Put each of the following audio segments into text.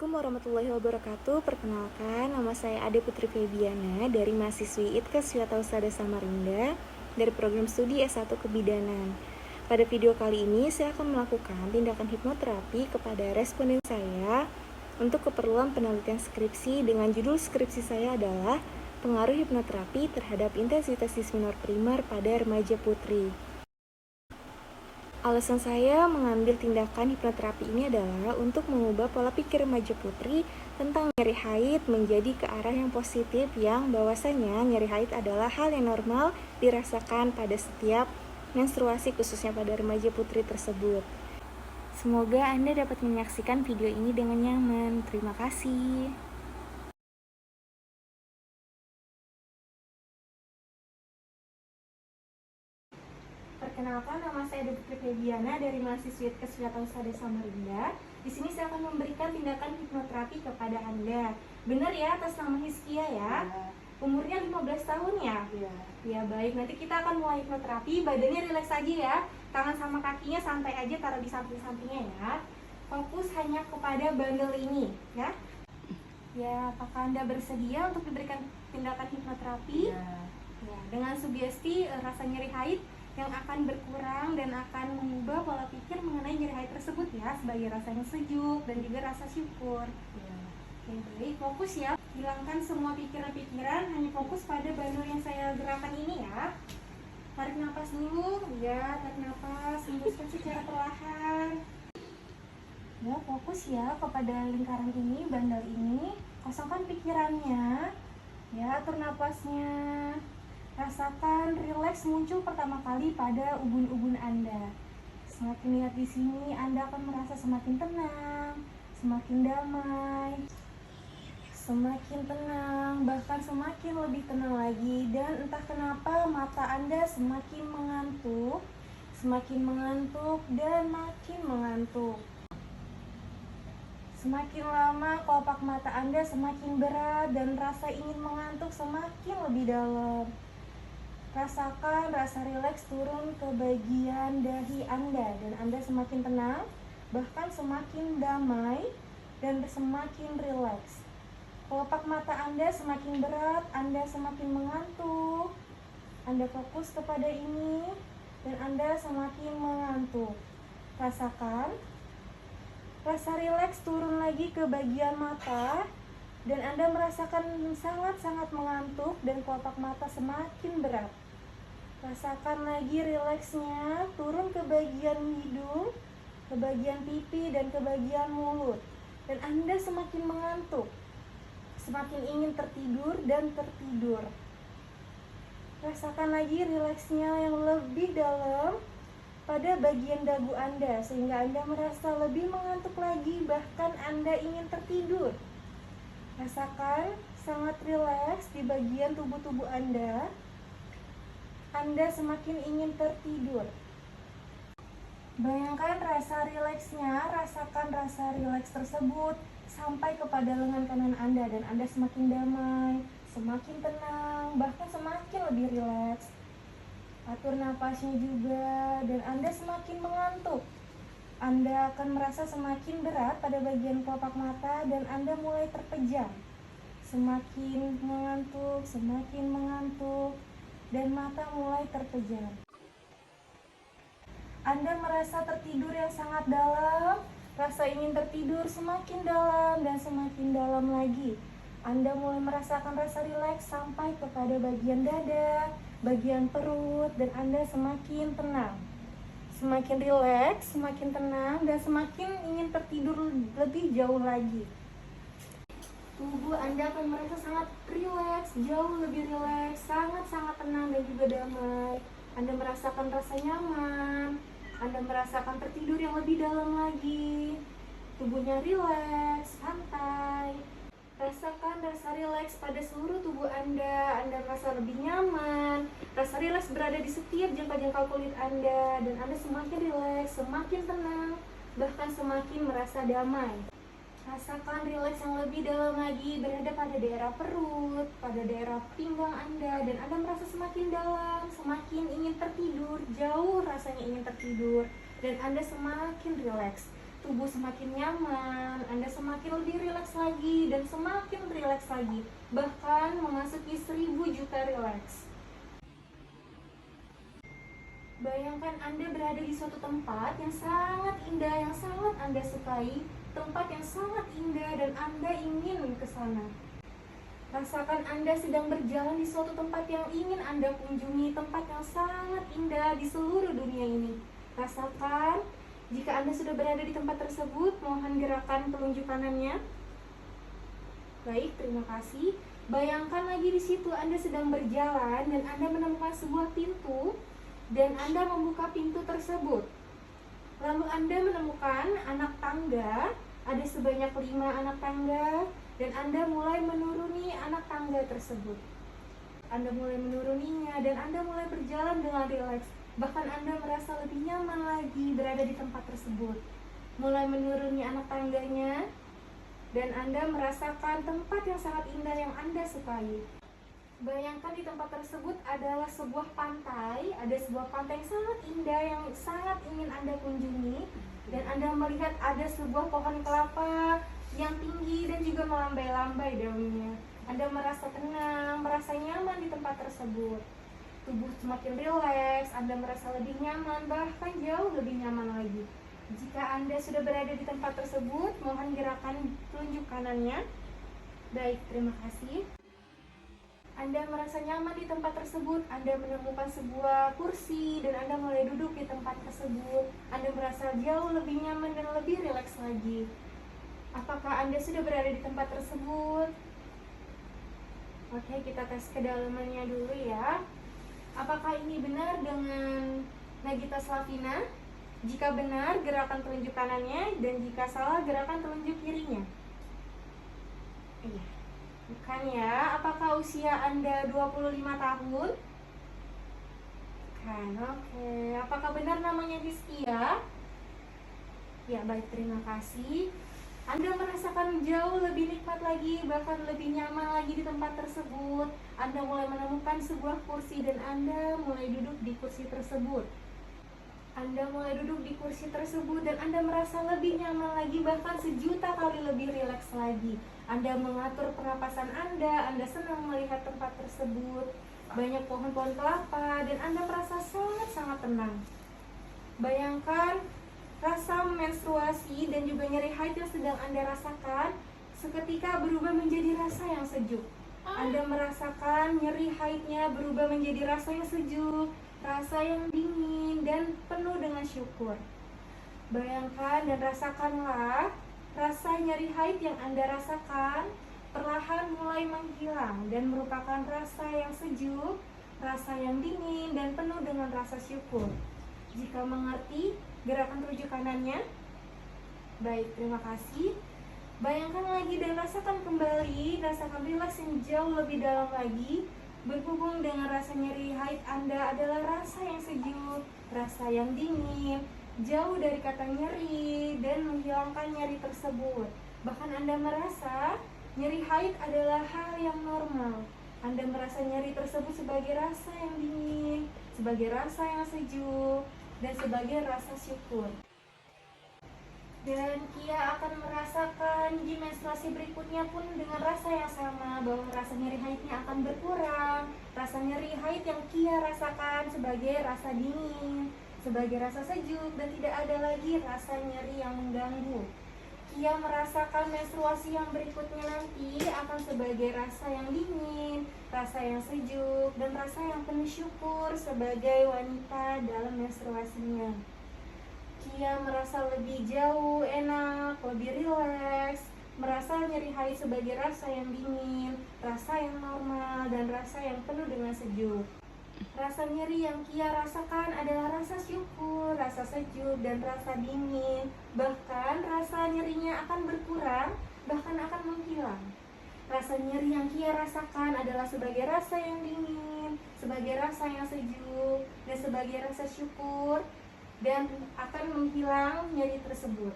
Assalamualaikum warahmatullahi wabarakatuh. Perkenalkan, nama saya Ade Putri Febiana dari mahasiswi ITKES Wiatausada Samarinda dari program studi S1 Kebidanan. Pada video kali ini, saya akan melakukan tindakan hipnoterapi kepada responden saya untuk keperluan penelitian skripsi dengan judul skripsi saya adalah Pengaruh Hipnoterapi terhadap Intensitas Disminor Primer pada Remaja Putri. Alasan saya mengambil tindakan hipnoterapi ini adalah untuk mengubah pola pikir remaja putri tentang nyeri haid menjadi ke arah yang positif, yang bahwasanya nyeri haid adalah hal yang normal dirasakan pada setiap menstruasi, khususnya pada remaja putri tersebut. Semoga Anda dapat menyaksikan video ini dengan nyaman. Terima kasih. Perkenalkan, nama saya Ade Putri Febiana dari mahasiswi ITKES Wiatausada Samarinda. Di sini saya akan memberikan tindakan hipnoterapi kepada Anda. Benar ya, atas nama Hizkia ya? Umurnya 15 tahun ya? Ya baik, nanti kita akan mulai hipnoterapi. Badannya rileks aja ya. Tangan sama kakinya santai aja, taruh di samping-sampingnya ya. Fokus hanya kepada bandel ini ya. Ya, apakah Anda bersedia untuk diberikan tindakan hipnoterapi? Ya, dengan sugesti rasa nyeri haid yang akan berkurang dan akan mengubah pola pikir mengenai nyeri haid tersebut ya, sebagai rasa yang sejuk dan juga rasa syukur. Oke, baik, fokus ya, hilangkan semua pikiran-pikiran, hanya fokus pada bandul yang saya gerakan ini ya. Tarik nafas dulu, ya, tarik nafas, hembuskan secara perlahan. Ya, fokus ya kepada lingkaran ini, bandal ini, kosongkan pikirannya, ya, atur nafasnya. Rasakan rileks muncul pertama kali pada ubun-ubun Anda. Semakin lihat di sini, Anda akan merasa semakin tenang, semakin damai, semakin tenang, bahkan semakin lebih tenang lagi. Dan entah kenapa mata Anda semakin mengantuk dan makin mengantuk. Semakin lama kelopak mata Anda semakin berat dan rasa ingin mengantuk semakin lebih dalam. Rasakan rasa rileks turun ke bagian dahi Anda dan Anda semakin tenang, bahkan semakin damai dan semakin rileks. Kelopak mata Anda semakin berat, Anda semakin mengantuk. Anda fokus kepada ini dan Anda semakin mengantuk. Rasakan rasa rileks turun lagi ke bagian mata dan Anda merasakan sangat-sangat mengantuk dan kelopak mata semakin berat. Rasakan lagi rileksnya turun ke bagian hidung, ke bagian pipi, dan ke bagian mulut. Dan Anda semakin mengantuk, semakin ingin tertidur dan tertidur. Rasakan lagi rileksnya yang lebih dalam pada bagian dagu Anda, sehingga Anda merasa lebih mengantuk lagi, bahkan Anda ingin tertidur. Rasakan sangat rileks di bagian tubuh Anda. Anda semakin ingin tertidur. Bayangkan rasa rileksnya, rasakan rasa rileks tersebut sampai kepada lengan kanan Anda dan Anda semakin damai, semakin tenang, bahkan semakin lebih rileks. Atur nafasnya juga dan Anda semakin mengantuk. Anda akan merasa semakin berat pada bagian kelopak mata dan Anda mulai terpejam. Semakin mengantuk, dan mata mulai terpejam. Anda merasa tertidur yang sangat dalam, rasa ingin tertidur semakin dalam dan semakin dalam lagi. Anda mulai merasakan rasa rileks sampai kepada bagian dada, bagian perut, dan Anda semakin tenang. Semakin rileks, semakin tenang, dan semakin ingin tertidur lebih jauh lagi. Tubuh Anda akan merasa sangat rileks, jauh lebih rileks, sangat-sangat tenang dan juga damai. Anda merasakan rasa nyaman, Anda merasakan tertidur yang lebih dalam lagi. Tubuhnya rileks, santai. Rasakan rasa rileks pada seluruh tubuh Anda merasa lebih nyaman. Rasa rileks berada di setiap jangka-jangkau kulit Anda, dan Anda semakin rileks, semakin tenang, bahkan semakin merasa damai. Rasakan rileks yang lebih dalam lagi berada pada daerah perut, pada daerah pinggang Anda, dan Anda merasa semakin dalam, semakin ingin tertidur, jauh rasanya ingin tertidur, dan Anda semakin rileks. tubuh semakin nyaman, Anda semakin lebih rileks lagi dan semakin rileks lagi, bahkan memasuki 1000 juta rileks. Bayangkan Anda berada di suatu tempat yang sangat indah, yang sangat Anda sukai, tempat yang sangat indah dan Anda ingin ke sana. Rasakan Anda sedang berjalan di suatu tempat yang ingin Anda kunjungi, tempat yang sangat indah di seluruh dunia ini. Rasakan, jika Anda sudah berada di tempat tersebut, mohon gerakan telunjuk kanannya. Baik, terima kasih. Bayangkan lagi di situ Anda sedang berjalan dan Anda menemukan sebuah pintu dan Anda membuka pintu tersebut. Lalu Anda menemukan anak tangga, ada sebanyak 5 anak tangga, dan Anda mulai menuruni anak tangga tersebut. Anda mulai menuruninya dan Anda mulai berjalan dengan rileks. Bahkan Anda merasa lebih nyaman lagi berada di tempat tersebut. Mulai menuruni anak tangganya dan Anda merasakan tempat yang sangat indah yang Anda sukai. Bayangkan di tempat tersebut adalah sebuah pantai, ada sebuah pantai yang sangat indah yang sangat ingin Anda kunjungi, dan Anda melihat ada sebuah pohon kelapa yang tinggi dan juga melambai-lambai daunnya. Anda merasa tenang, merasa nyaman di tempat tersebut. Tubuh semakin rileks, Anda merasa lebih nyaman, bahkan jauh lebih nyaman lagi. Jika Anda sudah berada di tempat tersebut, mohon gerakan telunjuk kanannya. Baik, terima kasih. Anda merasa nyaman di tempat tersebut, Anda menemukan sebuah kursi dan Anda mulai duduk di tempat tersebut. Anda merasa jauh lebih nyaman dan lebih rileks lagi. Apakah Anda sudah berada di tempat tersebut? Oke, kita tes kedalamannya dulu ya. Apakah ini benar dengan Nagita Slavina? Jika benar, gerakan telunjuk kanannya, dan jika salah, gerakan telunjuk kirinya. Iya. Bukan ya. Apakah usia Anda 25 tahun? Bukan, oke. Apakah benar namanya Hizkia? Ya, baik, terima kasih. Anda merasakan jauh lebih nikmat lagi, bahkan lebih nyaman lagi di tempat tersebut. Anda mulai menemukan sebuah kursi dan Anda mulai duduk di kursi tersebut. Anda mulai duduk di kursi tersebut dan Anda merasa lebih nyaman lagi, bahkan sejuta kali lebih rileks lagi. Anda mengatur pernapasan Anda senang melihat tempat tersebut. Banyak pohon-pohon kelapa dan Anda merasa sangat-sangat tenang. Bayangkan rasa menstruasi dan juga nyeri haid yang sedang Anda rasakan seketika berubah menjadi rasa yang sejuk. Anda merasakan nyeri haidnya berubah menjadi rasa yang sejuk, rasa yang dingin dan penuh dengan syukur. Bayangkan dan rasakanlah rasa nyeri haid yang Anda rasakan perlahan mulai menghilang dan merupakan rasa yang sejuk, rasa yang dingin dan penuh dengan rasa syukur. Jika mengerti, gerakan telunjuk kanannya. Baik, terima kasih. Bayangkan lagi dan rasakan kembali, rasakan rileks yang jauh lebih dalam lagi. Berhubung dengan rasa nyeri haid Anda adalah rasa yang sejuk, rasa yang dingin, jauh dari kata nyeri dan menghilangkan nyeri tersebut. Bahkan Anda merasa nyeri haid adalah hal yang normal. Anda merasa nyeri tersebut sebagai rasa yang dingin, sebagai rasa yang sejuk, dan sebagai rasa syukur. Dan Kia akan merasakan di menstruasi berikutnya pun dengan rasa yang sama, bahwa rasa nyeri haidnya akan berkurang. Rasa nyeri haid yang Kia rasakan sebagai rasa dingin, sebagai rasa sejuk, dan tidak ada lagi rasa nyeri yang mengganggu. Kia merasakan menstruasi yang berikutnya nanti akan sebagai rasa yang dingin, rasa yang sejuk, dan rasa yang penuh syukur sebagai wanita dalam menstruasinya. Kia merasa lebih jauh, enak, lebih rileks, merasa nyeri haid sebagai rasa yang dingin, rasa yang normal, dan rasa yang penuh dengan sejuk. Rasa nyeri yang Kia rasakan adalah rasa syukur, rasa sejuk, dan rasa dingin. Bahkan rasa nyerinya akan berkurang, bahkan akan menghilang. Rasa nyeri yang Kia rasakan adalah sebagai rasa yang dingin, sebagai rasa yang sejuk, dan sebagai rasa syukur, dan akan menghilang nyeri tersebut.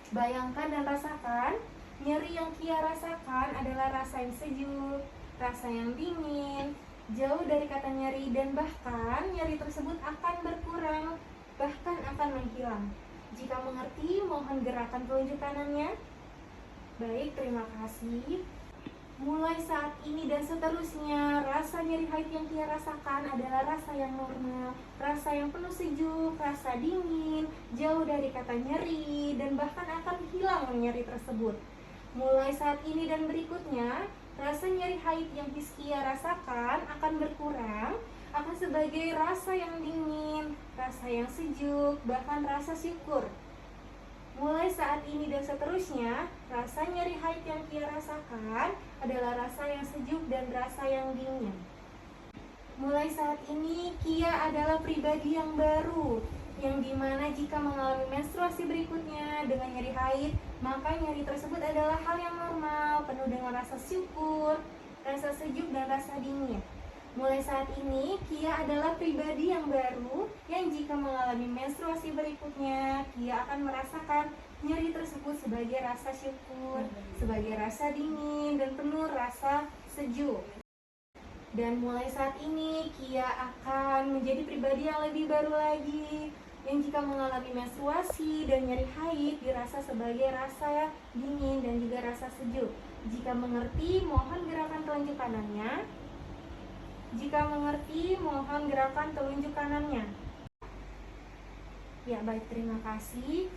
Bayangkan dan rasakan, nyeri yang Kia rasakan adalah rasa yang sejuk, rasa yang dingin, jauh dari kata nyeri, dan bahkan nyeri tersebut akan berkurang, bahkan akan menghilang. Jika mengerti, mohon gerakan telunjuk kanannya. Baik, terima kasih. Mulai saat ini dan seterusnya, rasa nyeri haid yang Kia rasakan adalah rasa yang normal, rasa yang penuh sejuk, rasa dingin, jauh dari kata nyeri, dan bahkan akan hilang nyeri tersebut. Mulai saat ini dan berikutnya, rasa nyeri haid yang Kia rasakan akan berkurang, akan sebagai rasa yang dingin, rasa yang sejuk, bahkan rasa syukur. Mulai saat ini dan seterusnya, rasa nyeri haid yang Kia rasakan adalah rasa yang sejuk dan rasa yang dingin. Mulai saat ini, Kia adalah pribadi yang baru, yang dimana jika mengalami menstruasi berikutnya dengan nyeri haid, maka nyeri tersebut adalah hal yang normal, penuh dengan rasa syukur, rasa sejuk, dan rasa dingin. Mulai saat ini, Kia adalah pribadi yang baru yang jika mengalami menstruasi berikutnya, Kia akan merasakan nyeri tersebut sebagai rasa syukur, sebagai rasa dingin, dan penuh rasa sejuk. Dan mulai saat ini, Kia akan menjadi pribadi yang lebih baru lagi, yang jika mengalami menstruasi dan nyeri haid dirasa sebagai rasa dingin dan juga rasa sejuk. Jika mengerti, mohon gerakan telunjuk kanannya. Jika mengerti, mohon gerakan telunjuk kanannya. Ya, baik, terima kasih.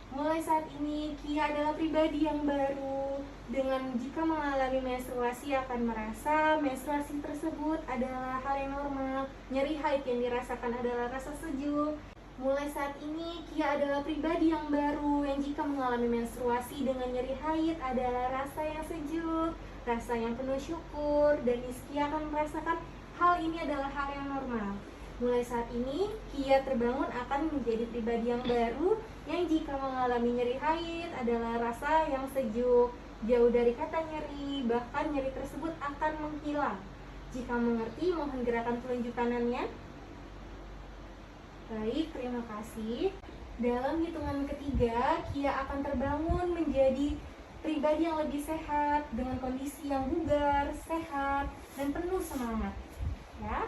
Mulai saat ini, Kia adalah pribadi yang baru, dengan jika mengalami menstruasi akan merasa menstruasi tersebut adalah hal yang normal. Nyeri haid yang dirasakan adalah rasa sejuk. Mulai saat ini, Kia adalah pribadi yang baru, yang jika mengalami menstruasi dengan nyeri haid adalah rasa yang sejuk, rasa yang penuh syukur, dan Kia akan merasakan hal ini adalah hal yang normal. Mulai saat ini, Kia terbangun akan menjadi pribadi yang baru, yang jika mengalami nyeri haid adalah rasa yang sejuk, jauh dari kata nyeri, bahkan nyeri tersebut akan menghilang. Jika mengerti, mohon gerakan telunjuk kanannya. Baik, terima kasih. Dalam hitungan ketiga, Kia akan terbangun menjadi pribadi yang lebih sehat, dengan kondisi yang bugar, sehat, dan penuh semangat. Ya.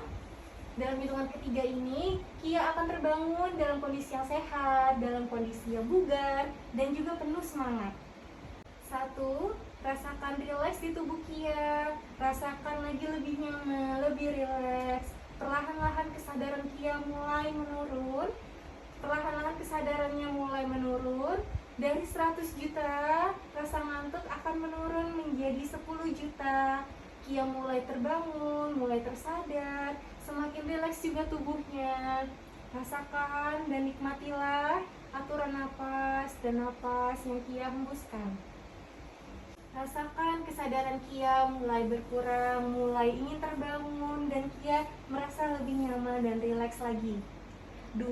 Dalam hitungan ketiga ini, Kia akan terbangun dalam kondisi yang sehat, dalam kondisi yang bugar, dan juga penuh semangat. 1. Rasakan rileks di tubuh Kia. Rasakan lagi lebih nyaman, lebih rileks. Perlahan-lahan kesadaran Kia mulai menurun. Perlahan-lahan kesadarannya mulai menurun. Dari 100 juta, rasa ngantuk akan menurun menjadi 10 juta. Kia mulai terbangun, mulai tersadar, semakin rileks juga tubuhnya. Rasakan dan nikmatilah aturan napas dan napas yang Kia hembuskan. Rasakan kesadaran Kia mulai berkurang, mulai ingin terbangun, dan Kia merasa lebih nyaman dan rileks lagi. 2.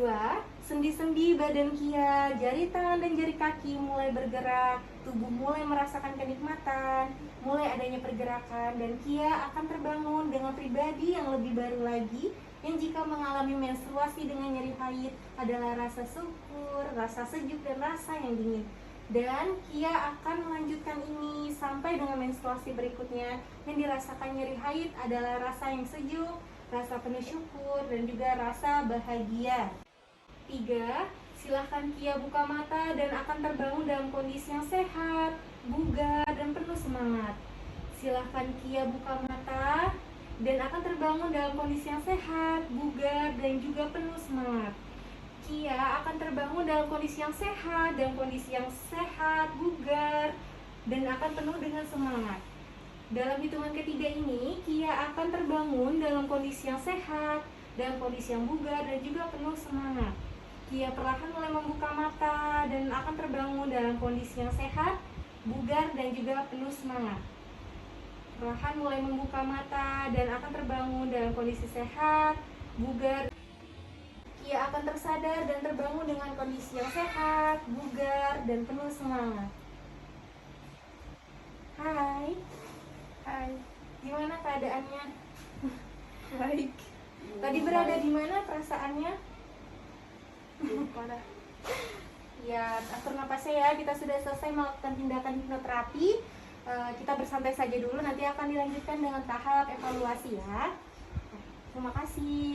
Sendi-sendi badan Kia, jari tangan dan jari kaki mulai bergerak, tubuh mulai merasakan kenikmatan, mulai adanya pergerakan, dan Kia akan terbangun dengan pribadi yang lebih baru lagi, yang jika mengalami menstruasi dengan nyeri haid adalah rasa syukur, rasa sejuk, dan rasa yang dingin. Dan Kia akan melanjutkan ini sampai dengan menstruasi berikutnya, yang dirasakan nyeri haid adalah rasa yang sejuk, rasa penuh syukur, dan juga rasa bahagia. 3. Silahkan Kia buka mata dan akan terbangun dalam kondisi yang sehat, bugar, dan penuh semangat. Silahkan Kia buka mata dan akan terbangun dalam kondisi yang sehat, bugar, dan juga penuh semangat. Kia akan terbangun dalam kondisi yang sehat, bugar, dan akan penuh dengan semangat. Dalam hitungan ketiga ini, Kia akan terbangun dalam kondisi yang sehat, dalam kondisi yang bugar, dan juga penuh semangat. Kia perlahan mulai membuka mata dan akan terbangun dalam kondisi yang sehat, bugar, dan juga penuh semangat. Perlahan mulai membuka mata dan akan terbangun dalam kondisi sehat, bugar. Kia akan tersadar dan terbangun dengan kondisi yang sehat, bugar, dan penuh semangat. Hai. Hai, gimana keadaannya? Baik. Tadi berada di mana perasaannya? Pada Ya, atur napasnya ya. Kita sudah selesai melakukan tindakan hipnoterapi. Kita bersantai saja dulu, nanti akan dilanjutkan dengan tahap evaluasi ya. Terima kasih.